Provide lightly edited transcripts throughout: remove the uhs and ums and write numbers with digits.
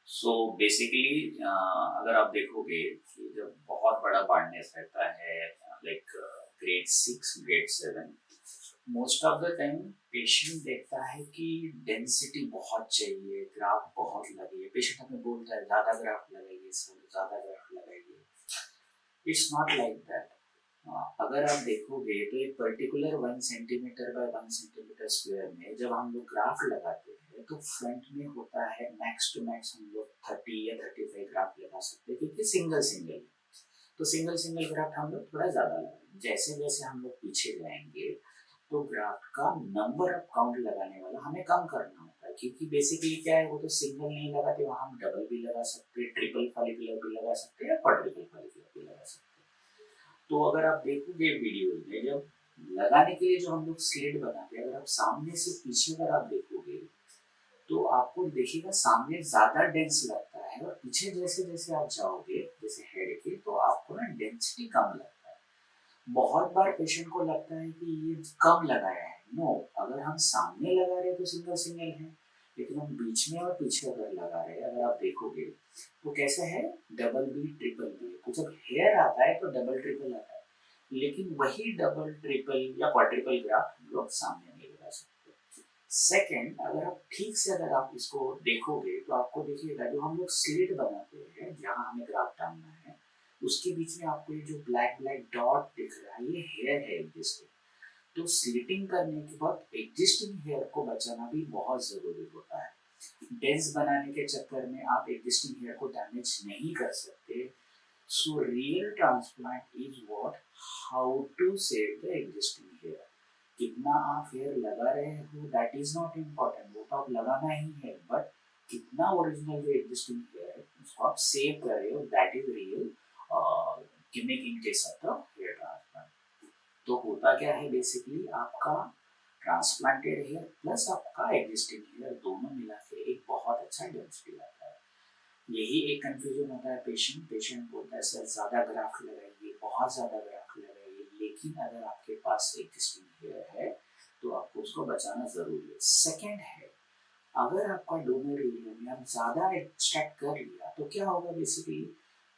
So basically अगर आप देखोगे कि जब बहुत बड़ा बार्डनेस रहता है like grade 6 grade 7, most of the time patient देखता है कि डेंसिटी बहुत चाहिए, ग्राफ बहुत लगे। पेशेंट हमें बोलता है ज़्यादा ग्राफ लगाइए सर, ज़्यादा ग्राफ लगाइए। It's not like that. अगर आप देखोगे तो एक particular 1 centimetre bye 1 centimetre square में जब हम लोग ग्राफ लगाते हैं तो फ्रंट में होता है मैक्स टू मैक्स हम लोग 30 या 35 ग्राफ लगा सकते हैं, क्योंकि सिंगल सिंगल। तो सिंगल सिंगल ग्राफ हम लोग थोड़ा ज़्यादा लगाएंगे। जैसे जैसे हम लोग पीछे जाएंगे तो ग्राफ का नंबर ऑफ काउंट लगाने वाला हमें कम करना होता है, क्योंकि बेसिकली क्या है, वो तो सिंगल नहीं लगाते, वहाँ हम डबल भी लगा सकते हैं, ट्रिपल फॉलिकुलर भी लगा सकते हैं या क्वाड्रुपल फॉलिकुलर भी लगा सकते हैं। तो अगर आप देखोगे वीडियो में, जब लगाने के लिए जो हम लोग स्लिट बनाते हैं, अगर आप सामने से पीछे अगर आप देखोगे तो आपको देखिएगा सामने ज्यादा डेंस लगता है, और पीछे जैसे जैसे आप जाओगे जैसे हेड के, तो आपको ना डेंसिटी कम लगता है। बहुत बार पेशेंट को लगता है कि ये कम लगाया है। नो, अगर हम सामने लगा रहे हैं तो सिंगल सिंगल है, लेकिन हम बीच में और पीछे अगर लगा रहे हैं, अगर आप देखोगे तो कैसे है, डबल भी ट्रिपल भी। तो जब हेयर आता है तो डबल ट्रिपल आता है, लेकिन वही डबल ट्रिपल या क्वाड्रिपल ग्राफ हम लोग सामने नहीं लगा सकते। सेकेंड, अगर आप ठीक से अगर आप इसको देखोगे तो आपको देखिएगा जो हम लोग स्लिट बनाते हैं जहाँ हमें ग्राफ डालना है, उसके बीच में आपको ये जो ब्लैक ब्लैक डॉट दिख रहा है, ये हेयर है एग्जिस्टिंग। तो स्लिटिंग करने के बाद एग्जिस्टिंग हेयर को बचाना भी बहुत ज़रूरी होता है। डेंस बनाने के चक्कर में आप एग्जिस्टिंग हेयर को डैमेज नहीं कर सकते। So real transplant is what, how to save the existing hair. कितना आप हेयर लगा रहे हो दैट इज नॉट इम्पॉर्टेंट, वो तो आप लगाना ही है, बट कितना ओरिजिनल जो एग्जिस्टिंग हेयर है उसको आप सेव कर रहे हो, that is real gimmick in case of the hair transplant. तो होता क्या है, बेसिकली आपका ट्रांसप्लांटेड हेयर प्लस आपका एग्जिस्टिंग हेयर दोनों मिला के एक बहुत अच्छा डेंसिटी आता है। यही एक कंफ्यूजन होता है। पेशेंट बोलता है सर ज़्यादा ग्राफ्ट लगाइए, बहुत ज़्यादा ग्राफ्ट लगाइए, लेकिन अगर आपके पास एग्जिस्टिंग हेयर है तो आपको उसको बचाना ज़रूरी है। सेकेंड है, अगर आपका डोनर एरिया में आप ज़्यादा एक्सट्रैक्ट कर लिया तो क्या होगा, बेसिकली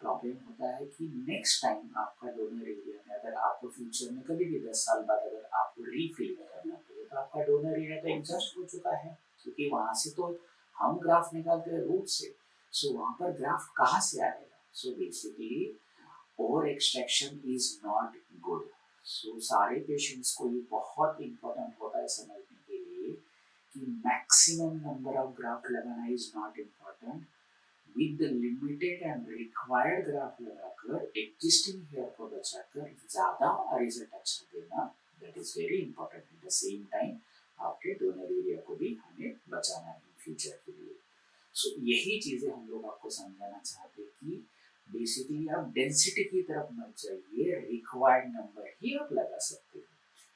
प्रॉब्लम होता है कि नेक्स्ट टाइम आपका डोनर एरिया में अगर आपको फ्यूचर में कभी भी 10 साल बाद अगर आपको रीफिल करना पड़े तो आपका डोनर एरिया तो एग्जॉस्ट हो चुका है, क्योंकि वहाँ से तो हम ग्राफ्ट निकालते हैं रूट से। सो वहाँ पर ग्राफ्ट कहाँ से आएगा। So basically over extraction is not good. So सारे पेशेंट्स को ये बहुत इंपॉर्टेंट होता है समझने के लिए कि मैक्सिमम नंबर ऑफ ग्राफ्ट लगाना is not important. With the limited and required graft लगाकर एग्जिस्टिंग हेयर को बचाकर ज़्यादा रिजल्ट अच्छा देना, that is very important. At the same time आपके डोनर एरिया को भी हमें बचाना है फ्यूचर के लिए। सो यही चीज़ें हम लोग आपको समझाना चाहते हैं कि बेसिकली आप डेंसिटी की तरफ मत जाइए, रिक्वायर्ड नंबर ही आप लगा सकते हो।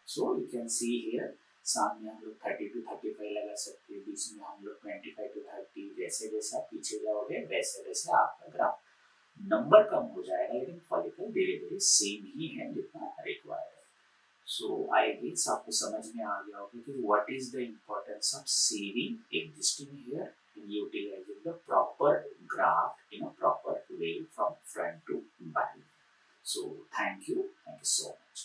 So you can see here, सामने हम लोग 30 to 35 लगा सकते हैं, बीच में हम लोग 25 to 30। जैसे जैसे आप पीछे जाओगे वैसे वैसे आपका ग्राफ नंबर कम हो जाएगा, लेकिन फॉलिकल धीरे धीरे सेम ही है जितना रिक्वायर्ड है। सो आई गेस आपको समझ में आ गया होगा कि what is the importance of saving existing hair and utilizing the proper graft in a proper way from front to back. So thank you so much.